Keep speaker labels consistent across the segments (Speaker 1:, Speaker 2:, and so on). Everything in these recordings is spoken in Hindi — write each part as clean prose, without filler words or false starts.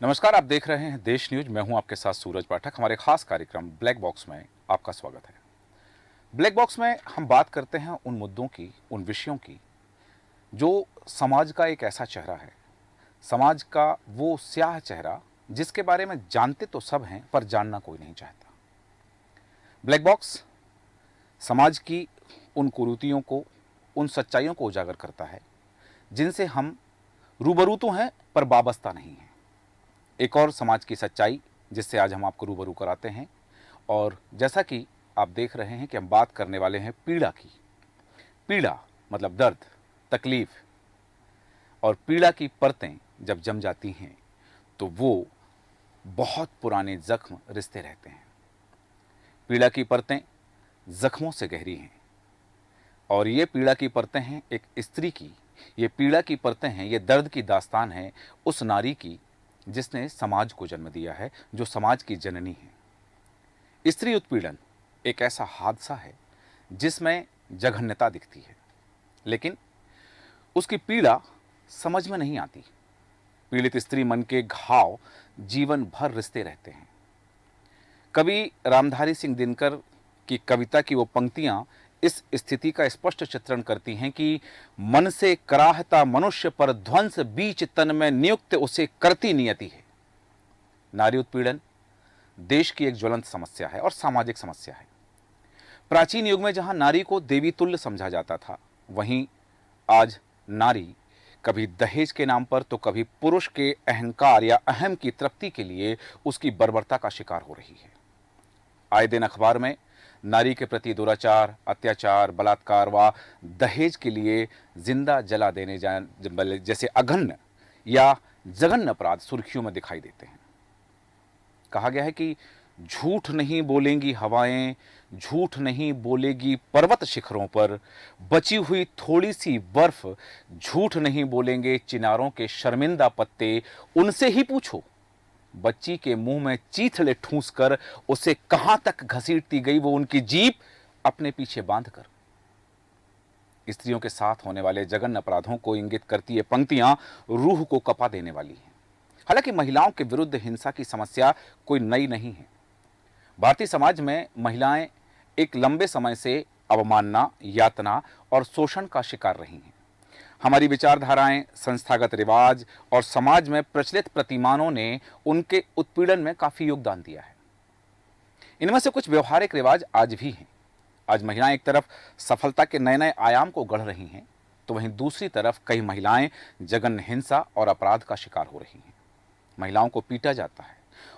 Speaker 1: नमस्कार, आप देख रहे हैं देश न्यूज। मैं हूं आपके साथ सूरज पाठक। हमारे खास कार्यक्रम ब्लैक बॉक्स में आपका स्वागत है। ब्लैक बॉक्स में हम बात करते हैं उन मुद्दों की, उन विषयों की जो समाज का एक ऐसा चेहरा है, समाज का वो स्याह चेहरा जिसके बारे में जानते तो सब हैं पर जानना कोई नहीं चाहता। ब्लैक बॉक्स समाज की उन कुरीतियों को, उन सच्चाइयों को उजागर करता है जिनसे हम रूबरू तो हैं पर वाबस्ता नहीं हैं। एक और समाज की सच्चाई जिससे आज हम आपको रूबरू कराते हैं। और जैसा कि आप देख रहे हैं कि हम बात करने वाले हैं पीड़ा की। पीड़ा मतलब दर्द, तकलीफ। और पीड़ा की परतें जब जम जाती हैं तो वो बहुत पुराने जख्म रिश्ते रहते हैं। पीड़ा की परतें जख्मों से गहरी हैं और ये पीड़ा की परतें हैं एक स्त्री की, ये पीड़ा की परतें हैं, ये दर्द की दास्तान है उस नारी की जिसने समाज को जन्म दिया है, जो समाज की जननी है। स्त्री उत्पीड़न एक ऐसा हादसा है जिसमें जघन्यता दिखती है, लेकिन उसकी पीड़ा समझ में नहीं आती। पीड़ित स्त्री मन के घाव जीवन भर रिश्ते रहते हैं। कवि रामधारी सिंह दिनकर की कविता की वो पंक्तियां इस स्थिति का स्पष्ट चित्रण करती हैं कि मन से कराहता मनुष्य पर ध्वंस बीच तन में नियुक्त उसे करती नियति है। नारी उत्पीड़न देश की एक ज्वलंत समस्या है और सामाजिक समस्या है। प्राचीन युग में जहां नारी को देवी तुल्य समझा जाता था, वहीं आज नारी कभी दहेज के नाम पर तो कभी पुरुष के अहंकार या अहम की तृप्ति के लिए उसकी बर्बरता का शिकार हो रही है। आए दिन अखबार में नारी के प्रति दुराचार, अत्याचार, बलात्कार व दहेज के लिए जिंदा जला देने जैसे अघन्य या जघन्य अपराध सुर्खियों में दिखाई देते हैं। कहा गया है कि झूठ नहीं बोलेंगी हवाएं, झूठ नहीं बोलेगी पर्वत शिखरों पर, बची हुई थोड़ी सी बर्फ, झूठ नहीं बोलेंगे चिनारों के शर्मिंदा पत्ते, उनसे ही पूछो बच्ची के मुंह में चीथड़े ठूंस कर उसे कहां तक घसीटती गई वो उनकी जीभ अपने पीछे बांधकर। स्त्रियों के साथ होने वाले जघन्य अपराधों को इंगित करती ये पंक्तियां रूह को कपा देने वाली हैं। हालांकि महिलाओं के विरुद्ध हिंसा की समस्या कोई नई नहीं है। भारतीय समाज में महिलाएं एक लंबे समय से अवमानना, यातना और शोषण का शिकार रही हैं। हमारी विचारधाराएं, संस्थागत रिवाज और समाज में प्रचलित प्रतिमानों ने उनके उत्पीड़न में काफी योगदान दिया है। इनमें से कुछ व्यवहारिक रिवाज आज भी हैं। आज महिलाएं एक तरफ सफलता के नए नए आयाम को गढ़ रही हैं, तो वहीं दूसरी तरफ कई महिलाएं जघन्य हिंसा और अपराध का शिकार हो रही हैं। महिलाओं को पीटा जाता है,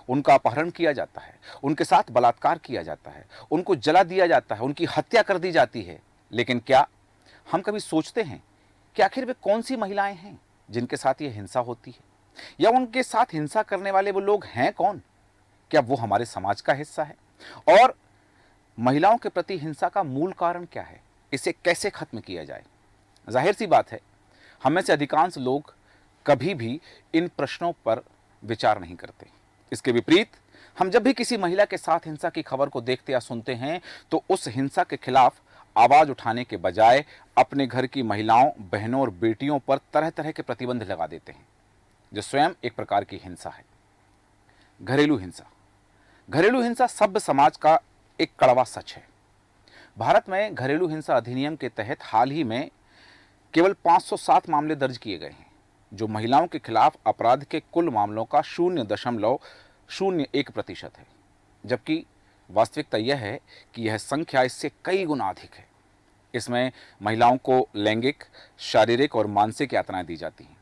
Speaker 1: उनका अपहरण किया जाता है, उनके साथ बलात्कार किया जाता है, उनको जला दिया जाता है, उनकी हत्या कर दी जाती है। लेकिन क्या हम कभी सोचते हैं कि आखिर वे कौन सी महिलाएं हैं जिनके साथ ये हिंसा होती है, या उनके साथ हिंसा करने वाले वो लोग हैं कौन? क्या वो हमारे समाज का हिस्सा है? और महिलाओं के प्रति हिंसा का मूल कारण क्या है? इसे कैसे खत्म किया जाए? जाहिर सी बात है, हम में से अधिकांश लोग कभी भी इन प्रश्नों पर विचार नहीं करते। इसके विपरीत हम जब भी किसी महिला के साथ हिंसा की खबर को देखते या सुनते हैं तो उस हिंसा के खिलाफ आवाज उठाने के बजाय अपने घर की महिलाओं, बहनों और बेटियों पर तरह तरह के प्रतिबंध लगा देते हैं, जो स्वयं एक प्रकार की हिंसा है। घरेलू हिंसा। घरेलू हिंसा सभ्य समाज का एक कड़वा सच है। भारत में घरेलू हिंसा अधिनियम के तहत हाल ही में केवल 507 मामले दर्ज किए गए हैं, जो महिलाओं के खिलाफ अपराध के कुल मामलों का 0.01% है। जबकि वास्तविकता यह है कि यह संख्या इससे कई गुना अधिक है। इसमें महिलाओं को लैंगिक, शारीरिक और मानसिक यातनाएं दी जाती हैं।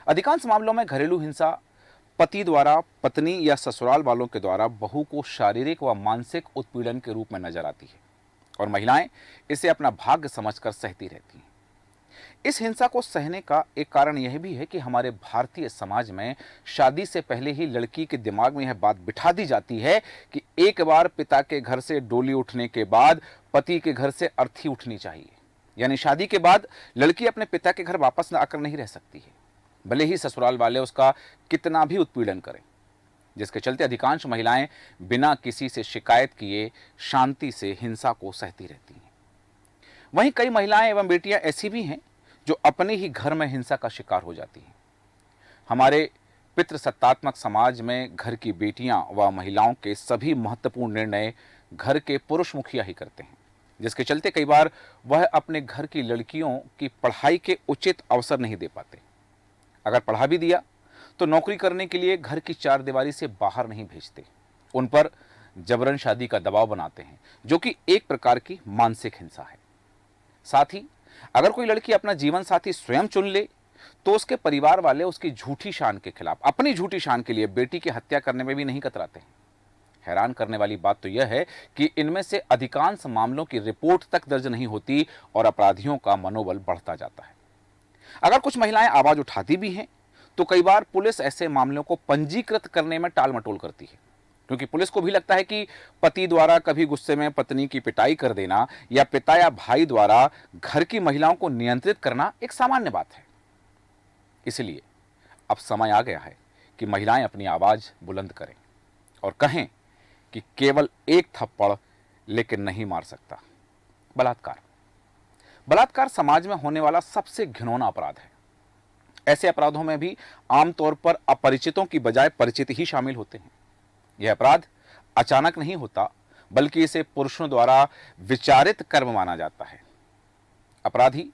Speaker 1: अधिकांश मामलों में घरेलू हिंसा पति द्वारा पत्नी या ससुराल वालों के द्वारा बहू को शारीरिक व मानसिक उत्पीड़न के रूप में नजर आती है और महिलाएं इसे अपना भाग्य समझकर सहती रहती हैं। इस हिंसा को सहने का एक कारण यह भी है कि हमारे भारतीय समाज में शादी से पहले ही लड़की के दिमाग में यह बात बिठा दी जाती है कि एक बार पिता के घर से डोली उठने के बाद पति के घर से अर्थी उठनी चाहिए। यानी शादी के बाद लड़की अपने पिता के घर वापस आकर नहीं रह सकती है, भले ही ससुराल वाले उसका कितना भी उत्पीड़न करें, जिसके चलते अधिकांश महिलाएं बिना किसी से शिकायत किए शांति से हिंसा को सहती रहती हैं। वहीं कई महिलाएं एवं बेटियां ऐसी भी हैं जो अपने ही घर में हिंसा का शिकार हो जाती हैं। हमारे पितृसत्तात्मक समाज में घर की बेटियां व महिलाओं के सभी महत्वपूर्ण निर्णय घर के पुरुष मुखिया ही करते हैं, जिसके चलते कई बार वह अपने घर की लड़कियों की पढ़ाई के उचित अवसर नहीं दे पाते। अगर पढ़ा भी दिया तो नौकरी करने के लिए घर की चार दीवारी से बाहर नहीं भेजते, उन पर जबरन शादी का दबाव बनाते हैं, जो कि एक प्रकार की मानसिक हिंसा है। साथ ही अगर कोई लड़की अपना जीवन साथी स्वयं चुन ले तो उसके परिवार वाले उसकी झूठी शान के खिलाफ, अपनी झूठी शान के लिए बेटी की हत्या करने में भी नहीं कतराते हैं। हैरान करने वाली बात तो यह है कि इनमें से अधिकांश मामलों की रिपोर्ट तक दर्ज नहीं होती और अपराधियों का मनोबल बढ़ता जाता है। अगर कुछ महिलाएं आवाज उठाती भी हैं तो कई बार पुलिस ऐसे मामलों को पंजीकृत करने में टाल मटोल करती है, क्योंकि पुलिस को भी लगता है कि पति द्वारा कभी गुस्से में पत्नी की पिटाई कर देना या पिता या भाई द्वारा घर की महिलाओं को नियंत्रित करना एक सामान्य बात है। इसलिए अब समय आ गया है कि महिलाएं अपनी आवाज बुलंद करें और कहें कि केवल एक थप्पड़ लेकिन नहीं मार सकता। बलात्कार बलात्कार समाज में होने वाला सबसे घिनौना अपराध है। ऐसे अपराधों में भी आमतौर पर अपरिचितों की बजाय परिचित ही शामिल होते हैं। यह अपराध अचानक नहीं होता, बल्कि इसे पुरुषों द्वारा विचारित कर्म माना जाता है। अपराधी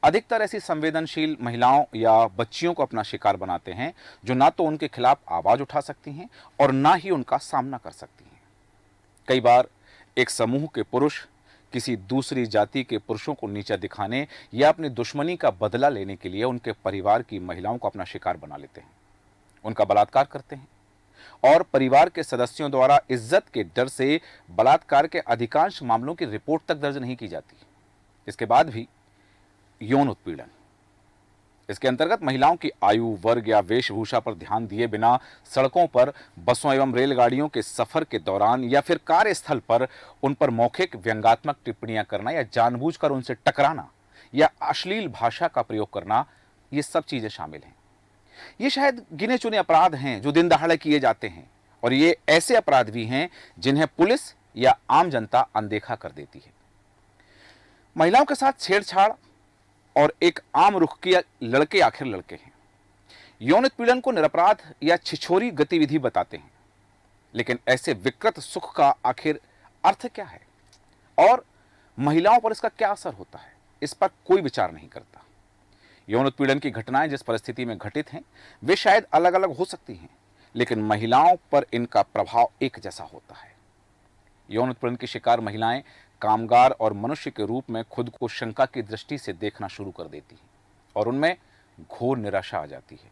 Speaker 1: अधिकतर ऐसी संवेदनशील महिलाओं या बच्चियों को अपना शिकार बनाते हैं जो ना तो उनके खिलाफ आवाज उठा सकती हैं और ना ही उनका सामना कर सकती हैं। कई बार एक समूह के पुरुष किसी दूसरी जाति के पुरुषों को नीचा दिखाने या अपनी दुश्मनी का बदला लेने के लिए उनके परिवार की महिलाओं को अपना शिकार बना लेते हैं, उनका बलात्कार करते हैं और परिवार के सदस्यों द्वारा इज्जत के डर से बलात्कार के अधिकांश मामलों की रिपोर्ट तक दर्ज नहीं की जाती। इसके बाद भी यौन उत्पीड़न, इसके अंतर्गत महिलाओं की आयु, वर्ग या वेशभूषा पर ध्यान दिए बिना सड़कों पर, बसों एवं रेलगाड़ियों के सफर के दौरान या फिर कार्यस्थल पर उन पर मौखिक व्यंग्यात्मक टिप्पणियां करना या जानबूझकर उनसे टकराना या अश्लील भाषा का प्रयोग करना, ये सब चीजें शामिल हैं। ये शायद गिने चुने अपराध हैं जो दिन दहाड़े किए जाते हैं और ये ऐसे अपराध भी हैं जिन्हें पुलिस या आम जनता अनदेखा कर देती है। महिलाओं के साथ छेड़छाड़ और एक आम रुख के लड़के आखिर लड़के हैं। यौन उत्पीड़न को निरपराध या छिछोरी गतिविधि बताते हैं, लेकिन ऐसे विकृत सुख का आखिर अर्थ क्या है और महिलाओं पर इसका क्या असर होता है, इस पर कोई विचार नहीं करता। यौन उत्पीड़न की घटनाएं जिस परिस्थिति में घटित हैं वे शायद अलग अलग हो सकती हैं, लेकिन महिलाओं पर इनका प्रभाव एक जैसा होता है। यौन उत्पीड़न की शिकार महिलाएं कामगार और मनुष्य के रूप में खुद को शंका की दृष्टि से देखना शुरू कर देती हैं और उनमें घोर निराशा आ जाती है।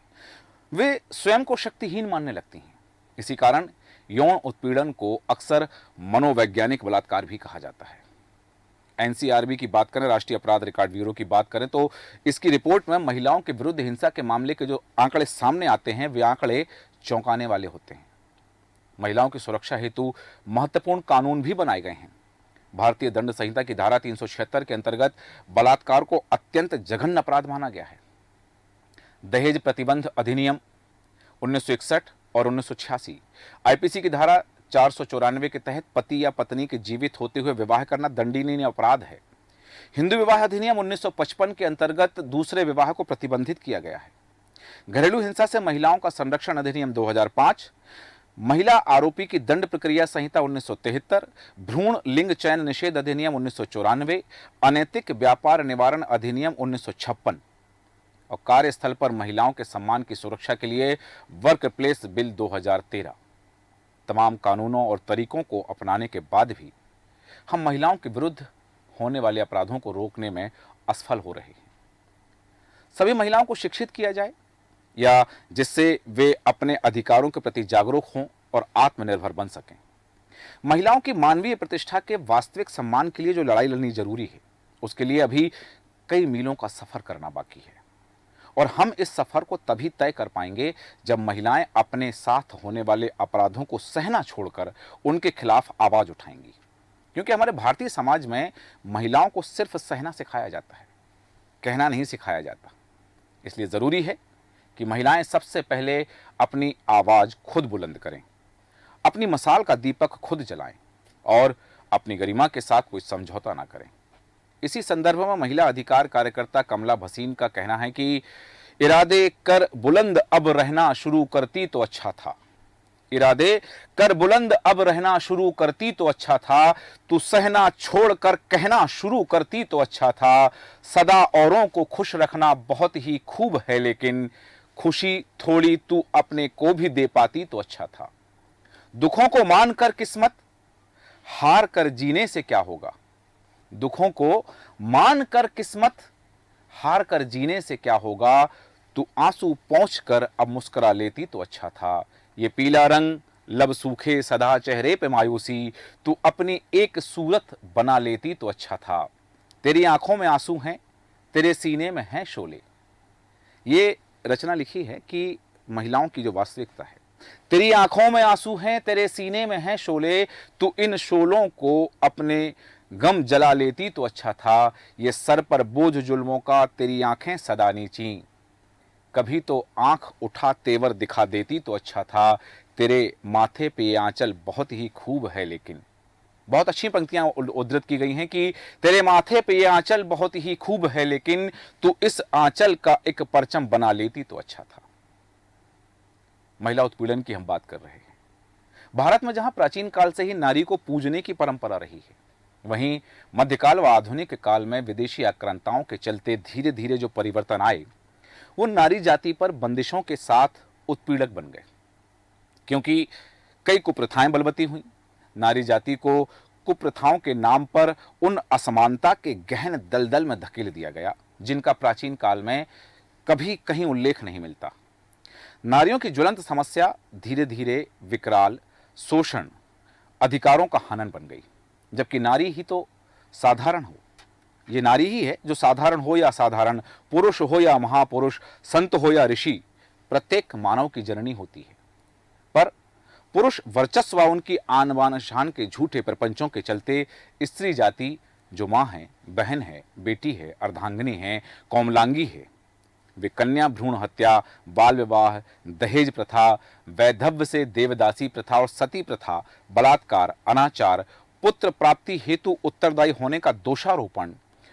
Speaker 1: वे स्वयं को शक्तिहीन मानने लगती हैं। इसी कारण यौन उत्पीड़न को अक्सर मनोवैज्ञानिक बलात्कार भी कहा जाता है। एनसीआरबी की बात करें, राष्ट्रीय अपराध रिकॉर्ड ब्यूरो की बात करें, तो इसकी रिपोर्ट में महिलाओं के विरुद्ध हिंसा के मामले के जो आंकड़े सामने आते हैं वे आंकड़े चौंकाने वाले होते हैं। महिलाओं की सुरक्षा हेतु महत्वपूर्ण कानून भी बनाए गए हैं। भारतीय दंड संहिता की धारा 376 के अंतर्गत बलात्कार को अत्यंत जघन्य अपराध माना गया है। दहेज प्रतिबंध अधिनियम 1961 और 1986, आईपीसी की धारा 494 के तहत पति या पत्नी के जीवित होते हुए विवाह करना दंडनीय अपराध है। हिंदू विवाह अधिनियम 1955 के अंतर्गत दूसरे विवाह को प्रतिबंधित किया गया है। घरेलू हिंसा से महिलाओं का संरक्षण अधिनियम 2005, महिला आरोपी की दंड प्रक्रिया संहिता 1973, भ्रूण लिंग चयन निषेध अधिनियम 1994, अनैतिक व्यापार निवारण अधिनियम 1956 और कार्यस्थल पर महिलाओं के सम्मान की सुरक्षा के लिए वर्क प्लेस बिल 2013। तमाम कानूनों और तरीकों को अपनाने के बाद भी हम महिलाओं के विरुद्ध होने वाले अपराधों को रोकने में असफल हो रहे हैं। सभी महिलाओं को शिक्षित किया जाए या जिससे वे अपने अधिकारों के प्रति जागरूक हों और आत्मनिर्भर बन सकें। महिलाओं की मानवीय प्रतिष्ठा के वास्तविक सम्मान के लिए जो लड़ाई लड़नी जरूरी है, उसके लिए अभी कई मीलों का सफर करना बाकी है और हम इस सफर को तभी तय कर पाएंगे जब महिलाएं अपने साथ होने वाले अपराधों को सहना छोड़कर उनके खिलाफ आवाज उठाएंगी। क्योंकि हमारे भारतीय समाज में महिलाओं को सिर्फ सहना सिखाया जाता है, कहना नहीं सिखाया जाता। इसलिए जरूरी है कि महिलाएं सबसे पहले अपनी आवाज खुद बुलंद करें, अपनी मसाल का दीपक खुद जलाएं और अपनी गरिमा के साथ कोई समझौता ना करें। इसी संदर्भ में महिला अधिकार कार्यकर्ता कमला भसीन का कहना है कि इरादे कर बुलंद अब रहना शुरू करती तो अच्छा था। इरादे कर बुलंद अब रहना शुरू करती तो अच्छा था। तू सहना छोड़कर कहना शुरू करती तो अच्छा था। सदा औरों को खुश रखना बहुत ही खूब है, लेकिन खुशी थोड़ी तू अपने को भी दे पाती तो अच्छा था। दुखों को मानकर किस्मत हार कर जीने से क्या होगा। दुखों को मानकर किस्मत हार कर जीने से क्या होगा। तू आंसू पहुंच कर अब मुस्कुरा लेती तो अच्छा था। ये पीला रंग लब सूखे सदा चेहरे पे मायूसी, तू अपनी एक सूरत बना लेती तो अच्छा था। तेरी आंखों में आंसू हैं, तेरे सीने में हैं शोले। ये रचना लिखी है कि महिलाओं की जो वास्तविकता है। तेरी आंखों में आंसू हैं, तेरे सीने में हैं शोले, तू इन शोलों को अपने गम जला लेती तो अच्छा था। ये सर पर बोझ जुल्मों का तेरी आंखें सदा नीची, कभी तो आंख उठा तेवर दिखा देती तो अच्छा था। तेरे माथे पे ये आंचल बहुत ही खूब है, लेकिन बहुत अच्छी पंक्तियां उद्धृत की गई हैं कि तेरे माथे पे ये आंचल बहुत ही खूब है, लेकिन तू इस आंचल का एक परचम बना लेती तो अच्छा था। महिला उत्पीड़न की हम बात कर रहे हैं। भारत में जहां प्राचीन काल से ही नारी को पूजने की परंपरा रही है, वहीं मध्यकाल व आधुनिक काल में विदेशी आक्रांताओं के चलते धीरे धीरे जो परिवर्तन आए, वो नारी जाति पर बंदिशों के साथ उत्पीड़क बन गए, क्योंकि कई कुप्रथाएं बलवती हुई। नारी जाति को कुप्रथाओं के नाम पर उन असमानता के गहन दलदल में धकेल दिया गया जिनका प्राचीन काल में कभी कहीं उल्लेख नहीं मिलता। नारियों की ज्वलंत समस्या धीरे धीरे विकराल, शोषण, अधिकारों का हनन बन गई, जबकि नारी ही तो साधारण हो। ये नारी ही है जो साधारण हो या असाधारण, पुरुष हो या महापुरुष, संत हो या ऋषि, प्रत्येक मानव की जननी होती है। पर पुरुष वर्चस्व व उनकी आन बान शान के झूठे प्रपंचों के चलते स्त्री जाति जो मां है, बहन है, बेटी है, अर्धांगिनी है, कोमलांगी है, वे कन्या भ्रूण हत्या, बाल विवाह, दहेज प्रथा, वैधव्य से देवदासी प्रथा और सती प्रथा, बलात्कार, अनाचार, पुत्र प्राप्ति हेतु उत्तरदायी होने का दोषारोपण,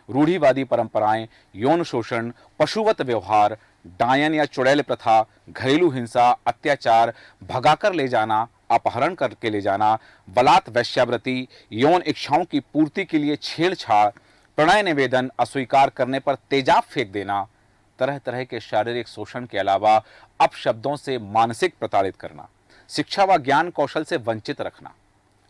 Speaker 1: रूढ़िवादी परंपराएं, यौन शोषण, पशुवत व्यवहार, डायन या चुड़ैल प्रथा, घरेलू हिंसा, अत्याचार, भगाकर ले जाना, अपहरण करके ले जाना, बलात् वेश्यावृत्ति, यौन इच्छाओं की पूर्ति के लिए छेड़छाड़, प्रणय निवेदन अस्वीकार करने पर तेजाब फेंक देना, तरह तरह के शारीरिक शोषण के अलावा अपशब्दों से मानसिक प्रताड़ित करना, शिक्षा व ज्ञान कौशल से वंचित रखना,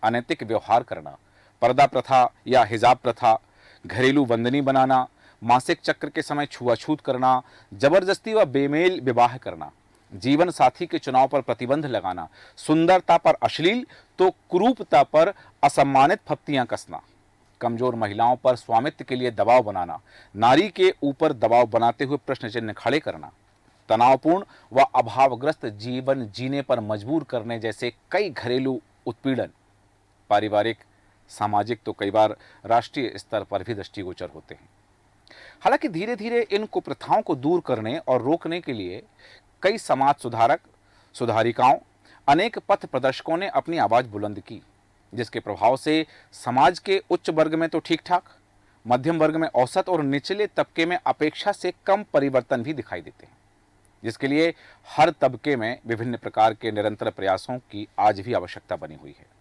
Speaker 1: अनैतिक व्यवहार करना, पर्दा प्रथा या हिजाब प्रथा, घरेलू वंदनी बनाना, मासिक चक्र के समय छुआछूत करना, जबरदस्ती व बेमेल विवाह करना, जीवन साथी के चुनाव पर प्रतिबंध लगाना, सुंदरता पर अश्लील तो कुरूपता पर असम्मानित फप्तियां कसना, कमजोर महिलाओं पर स्वामित्व के लिए दबाव बनाना, नारी के ऊपर दबाव बनाते हुए प्रश्न चिन्ह खड़े करना, तनावपूर्ण व अभावग्रस्त जीवन जीने पर मजबूर करने जैसे कई घरेलू उत्पीड़न पारिवारिक, सामाजिक तो कई बार राष्ट्रीय स्तर पर भी दृष्टिगोचर होते हैं। हालांकि धीरे धीरे इन कुप्रथाओं को दूर करने और रोकने के लिए कई समाज सुधारक, सुधारिकाओं, अनेक पथ प्रदर्शकों ने अपनी आवाज बुलंद की, जिसके प्रभाव से समाज के उच्च वर्ग में तो ठीक ठाक, मध्यम वर्ग में औसत और निचले तबके में अपेक्षा से कम परिवर्तन भी दिखाई देते हैं, जिसके लिए हर तबके में विभिन्न प्रकार के निरंतर प्रयासों की आज भी आवश्यकता बनी हुई है।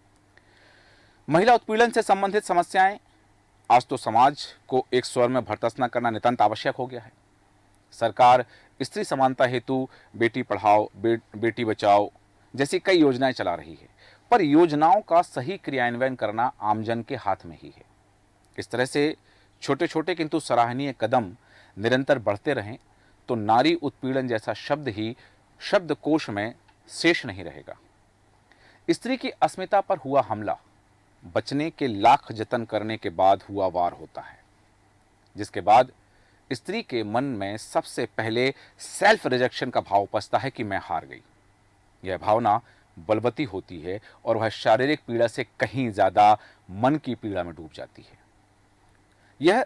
Speaker 1: महिला उत्पीड़न से संबंधित समस्याएं आज तो समाज को एक स्वर में भर्त्सना करना नितांत आवश्यक हो गया है। सरकार स्त्री समानता हेतु बेटी पढ़ाओ, बेटी बचाओ जैसी कई योजनाएं चला रही है, पर योजनाओं का सही क्रियान्वयन करना आमजन के हाथ में ही है। इस तरह से छोटे छोटे किंतु सराहनीय कदम निरंतर बढ़ते रहें तो नारी उत्पीड़न जैसा शब्द ही शब्दकोश में शेष नहीं रहेगा। स्त्री की अस्मिता पर हुआ हमला बचने के लाख जतन करने के बाद हुआ वार होता है, जिसके बाद स्त्री के मन में सबसे पहले सेल्फ रिजेक्शन का भाव उपजता है कि मैं हार गई। यह भावना बलवती होती है और वह शारीरिक पीड़ा से कहीं ज्यादा मन की पीड़ा में डूब जाती है। यह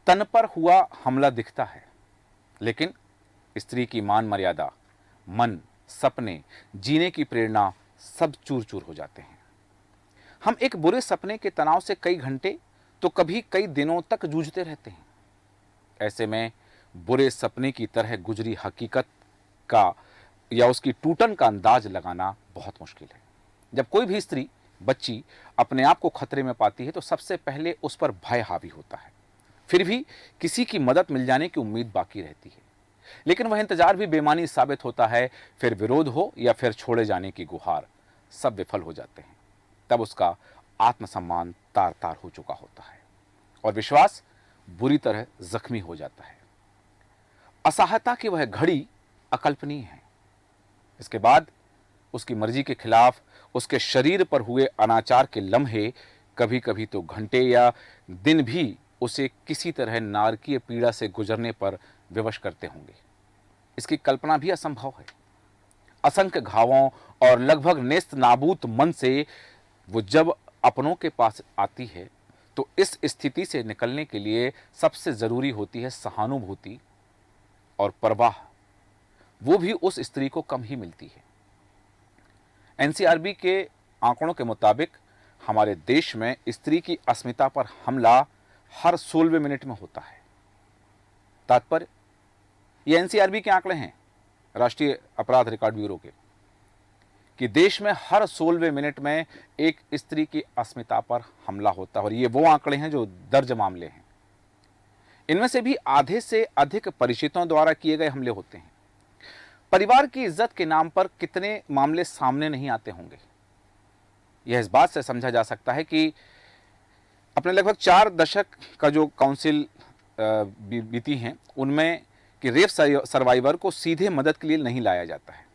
Speaker 1: तन पर हुआ हमला दिखता है, लेकिन स्त्री की मान मर्यादा, मन, सपने, जीने की प्रेरणा सब चूर चूर हो जाते हैं। हम एक बुरे सपने के तनाव से कई घंटे तो कभी कई दिनों तक जूझते रहते हैं। ऐसे में बुरे सपने की तरह गुजरी हकीकत का या उसकी टूटन का अंदाज लगाना बहुत मुश्किल है। जब कोई भी स्त्री, बच्ची अपने आप को खतरे में पाती है तो सबसे पहले उस पर भय हावी होता है। फिर भी किसी की मदद मिल जाने की उम्मीद बाकी रहती है, लेकिन वह इंतजार भी बेमानी साबित होता है। फिर विरोध हो या फिर छोड़े जाने की गुहार, सब विफल हो जाते हैं। तब उसका आत्मसम्मान तार तार हो चुका होता है और विश्वास बुरी तरह जख्मी हो जाता है। असहायता की वह घड़ी अकल्पनीय है। इसके बाद उसकी मर्जी के खिलाफ उसके शरीर पर हुए अनाचार के लम्हे, कभी कभी तो घंटे या दिन भी उसे किसी तरह नारकीय पीड़ा से गुजरने पर विवश करते होंगे। इसकी कल्पना भी असंभव है। असंख्य घावों और लगभग नेस्त नाबूद मन से वो जब अपनों के पास आती है तो इस स्थिति से निकलने के लिए सबसे जरूरी होती है सहानुभूति और परवाह। वो भी उस स्त्री को कम ही मिलती है। एनसीआरबी के आंकड़ों के मुताबिक हमारे देश में स्त्री की अस्मिता पर हमला हर 16वें मिनट में होता है। तात्पर्य, ये एनसीआरबी के आंकड़े हैं, राष्ट्रीय अपराध रिकॉर्ड ब्यूरो के, कि देश में हर 16वें मिनट में एक स्त्री की अस्मिता पर हमला होता है। और ये वो आंकड़े हैं जो दर्ज मामले हैं। इनमें से भी आधे से अधिक परिचितों द्वारा किए गए हमले होते हैं। परिवार की इज्जत के नाम पर कितने मामले सामने नहीं आते होंगे। यह इस बात से समझा जा सकता है कि अपने लगभग 4 दशक का जो काउंसिल बीती हैं, उनमें कि रेप सर्वाइवर को सीधे मदद के लिए नहीं लाया जाता है।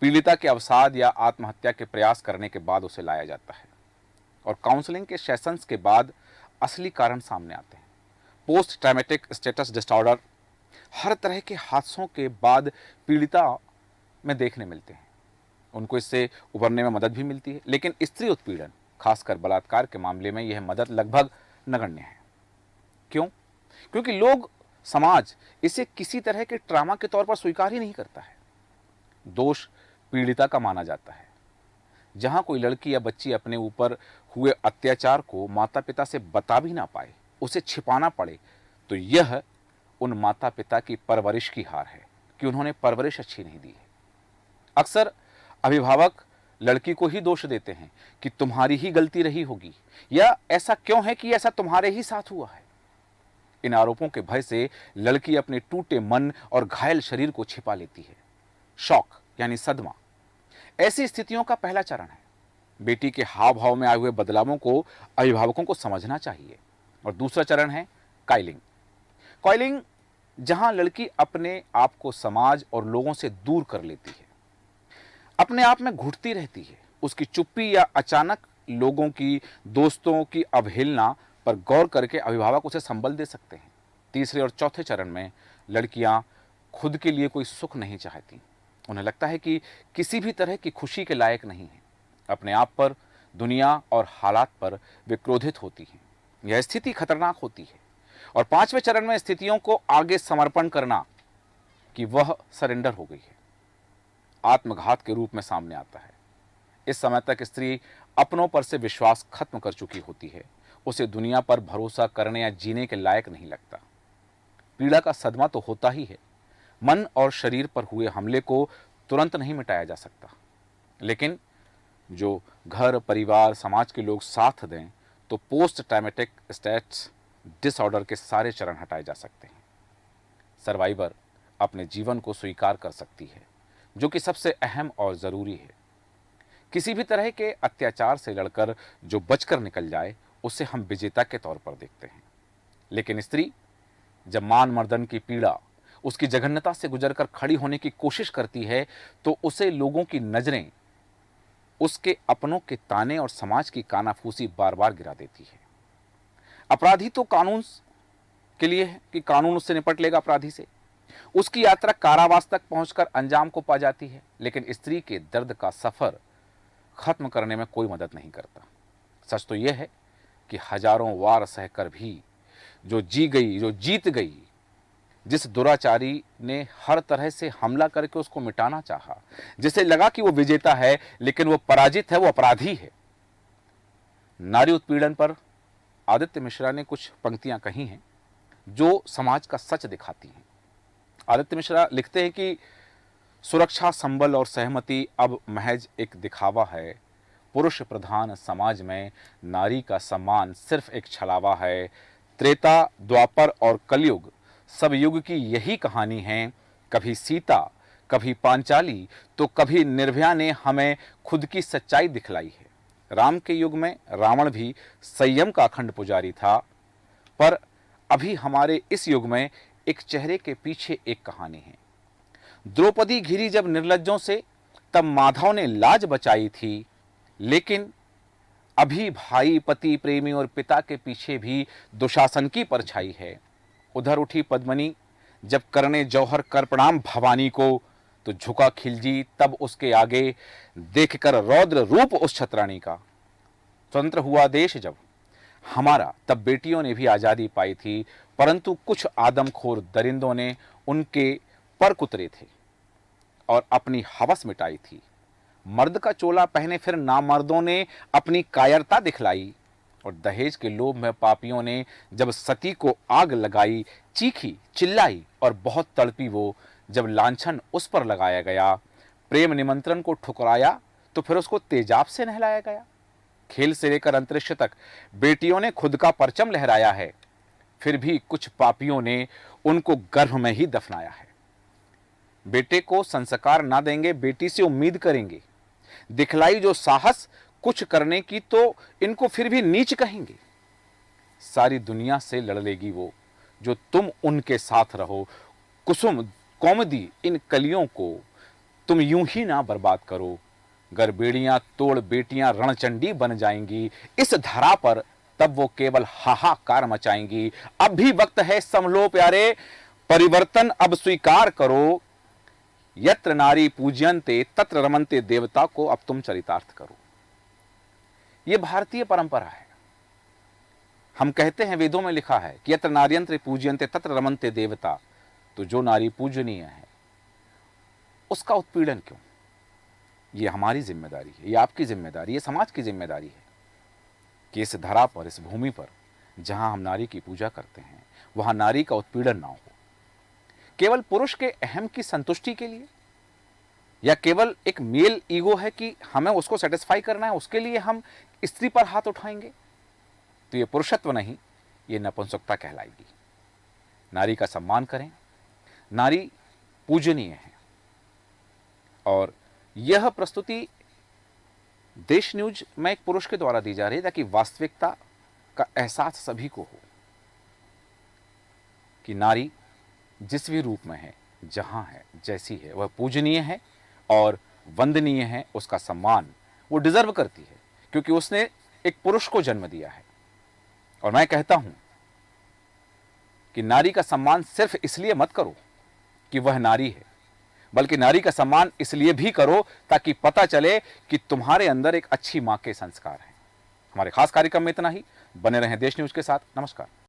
Speaker 1: पीड़िता के अवसाद या आत्महत्या के प्रयास करने के बाद उसे लाया जाता है और काउंसलिंग के सेशंस के बाद असली कारण सामने आते हैं। पोस्ट ट्रॉमेटिक स्ट्रेस डिसऑर्डर हर तरह के हादसों के बाद पीड़िता में देखने मिलते हैं। उनको इससे उभरने में मदद भी मिलती है, लेकिन स्त्री उत्पीड़न, खासकर बलात्कार के मामले में यह मदद लगभग नगण्य है। क्यों? क्योंकि लोग, समाज इसे किसी तरह के ट्रामा के तौर पर स्वीकार ही नहीं करता है। दोष पीड़िता का माना जाता है। जहां कोई लड़की या बच्ची अपने ऊपर हुए अत्याचार को माता पिता से बता भी ना पाए, उसे छिपाना पड़े, तो यह उन माता पिता की परवरिश की हार है कि उन्होंने परवरिश अच्छी नहीं दी है। अक्सर अभिभावक लड़की को ही दोष देते हैं कि तुम्हारी ही गलती रही होगी, या ऐसा क्यों है कि ऐसा तुम्हारे ही साथ हुआ है। इन आरोपों के भय से लड़की अपने टूटे मन और घायल शरीर को छिपा लेती है। शॉक यानी सदमा ऐसी स्थितियों का पहला चरण है। बेटी के हाव भाव में आए हुए बदलावों को अभिभावकों को समझना चाहिए। और दूसरा चरण है कॉइलिंग। कॉइलिंग, जहां लड़की अपने आप को समाज और लोगों से दूर कर लेती है, अपने आप में घुटती रहती है। उसकी चुप्पी या अचानक लोगों की, दोस्तों की अवहेलना पर गौर करके अभिभावक उसे संबल दे सकते हैं। तीसरे और चौथे चरण में लड़कियां खुद के लिए कोई सुख नहीं चाहती। उन्हें लगता है कि किसी भी तरह की खुशी के लायक नहीं है। अपने आप पर, दुनिया और हालात पर वे क्रोधित होती हैं। यह स्थिति खतरनाक होती है। और 5वें चरण में स्थितियों को आगे समर्पण करना, कि वह सरेंडर हो गई है, आत्मघात के रूप में सामने आता है। इस समय तक स्त्री अपनों पर से विश्वास खत्म कर चुकी होती है। उसे दुनिया पर भरोसा करने या जीने के लायक नहीं लगता। पीड़ा का सदमा तो होता ही है। मन और शरीर पर हुए हमले को तुरंत नहीं मिटाया जा सकता, लेकिन जो घर, परिवार, समाज के लोग साथ दें तो पोस्ट ट्रॉमेटिक स्ट्रेस डिसऑर्डर के सारे चरण हटाए जा सकते हैं। सर्वाइवर अपने जीवन को स्वीकार कर सकती है, जो कि सबसे अहम और ज़रूरी है। किसी भी तरह के अत्याचार से लड़कर जो बचकर निकल जाए, उसे हम विजेता के तौर पर देखते हैं। लेकिन स्त्री जब मान मर्दन की पीड़ा, उसकी जघन्यता से गुजरकर खड़ी होने की कोशिश करती है, तो उसे लोगों की नजरें, उसके अपनों के ताने और समाज की कानाफूसी बार बार गिरा देती है। अपराधी तो कानून के लिए है कि कानून उससे निपट लेगा अपराधी से। उसकी यात्रा कारावास तक पहुंचकर अंजाम को पा जाती है, लेकिन स्त्री के दर्द का सफर खत्म करने में कोई मदद नहीं करता। सच तो यह है कि हजारों वार सहकर भी जो जीत गई, जिस दुराचारी ने हर तरह से हमला करके उसको मिटाना चाहा, जिसे लगा कि वो विजेता है लेकिन वो पराजित है, वो अपराधी है। नारी उत्पीड़न पर आदित्य मिश्रा ने कुछ पंक्तियां कही हैं जो समाज का सच दिखाती हैं। आदित्य मिश्रा लिखते हैं कि सुरक्षा, संबल और सहमति अब महज एक दिखावा है। पुरुष प्रधान समाज में नारी का सम्मान सिर्फ एक छलावा है। त्रेता, द्वापर और कलयुग, सब युग की यही कहानी है। कभी सीता, कभी पांचाली, तो कभी निर्भया ने हमें खुद की सच्चाई दिखलाई है। राम के युग में रावण भी संयम का अखंड पुजारी था, पर अभी हमारे इस युग में एक चेहरे के पीछे एक कहानी है। द्रौपदी घिरी जब निर्लज्जों से, तब माधव ने लाज बचाई थी। लेकिन अभी भाई, पति, प्रेमी और पिता के पीछे भी दुशासन की परछाई है। उधर उठी पद्मनी जब करने जौहर कर प्रणाम भवानी को, तो झुका खिलजी तब उसके आगे, देखकर रौद्र रूप उस छतरानी का। स्वतंत्र हुआ देश जब हमारा, तब बेटियों ने भी आजादी पाई थी, परंतु कुछ आदमखोर दरिंदों ने उनके पर कुतरे थे और अपनी हवस मिटाई थी। मर्द का चोला पहने फिर नामर्दों ने अपनी कायरता दिखलाई, और दहेज के लोभ में पापियों ने जब सती को आग लगाई, चीखी, चिल्लाई और बहुत तड़पी वो, जब लांछन उस पर लगाया गया। प्रेम निमंत्रण को ठुकराया तो फिर उसको तेजाब से नहलाया गया। खेल से लेकर अंतरिक्ष तक बेटियों ने खुद का परचम लहराया है, फिर भी कुछ पापियों ने उनको गर्भ में ही दफनाया है। बेटे को संस्कार ना देंगे, बेटी से उम्मीद करेंगे। दिखलाई जो साहस कुछ करने की, तो इनको फिर भी नीच कहेंगे। सारी दुनिया से लड़ लेगी वो, जो तुम उनके साथ रहो। कुसुम कौमदी इन कलियों को तुम यूं ही ना बर्बाद करो। गर बेड़ियां तोड़ बेटियां रणचंडी बन जाएंगी इस धरा पर, तब वो केवल हाहाकार मचाएंगी। अब भी वक्त है संभलो प्यारे, परिवर्तन अब स्वीकार करो। यत्र नारी पूज्यन्ते तत्र रमन्ते देवता को अब तुम चरितार्थ करो। यह भारतीय परंपरा है। हम कहते हैं, वेदों में लिखा है कि यत्र नार्यंत्र पूज्यन्ते तत्र रमन्ते देवता। तो जो नारी पूजनीय है उसका उत्पीड़न क्यों? ये हमारी जिम्मेदारी है, ये आपकी जिम्मेदारी है, समाज की जिम्मेदारी है कि इस धरा पर, इस भूमि पर जहां हम नारी की पूजा करते हैं, वहां नारी का उत्पीड़न ना हो। केवल पुरुष के अहम की संतुष्टि के लिए, या केवल एक मेल ईगो है कि हमें उसको सेटिस्फाई करना है, उसके लिए हम स्त्री पर हाथ उठाएंगे, तो ये पुरुषत्व नहीं, ये नपुंसकता कहलाएगी। नारी का सम्मान करें। नारी पूजनीय है। और यह प्रस्तुति देश न्यूज में एक पुरुष के द्वारा दी जा रही है, ताकि वास्तविकता का एहसास सभी को हो कि नारी जिस भी रूप में है, जहां है, जैसी है, वह पूजनीय है और वंदनीय है। उसका सम्मान वो डिजर्व करती है, क्योंकि उसने एक पुरुष को जन्म दिया है। और मैं कहता हूं कि नारी का सम्मान सिर्फ इसलिए मत करो कि वह नारी है, बल्कि नारी का सम्मान इसलिए भी करो ताकि पता चले कि तुम्हारे अंदर एक अच्छी मां के संस्कार हैं। हमारे खास कार्यक्रम में इतना ही। बने रहें देश न्यूज के साथ। नमस्कार।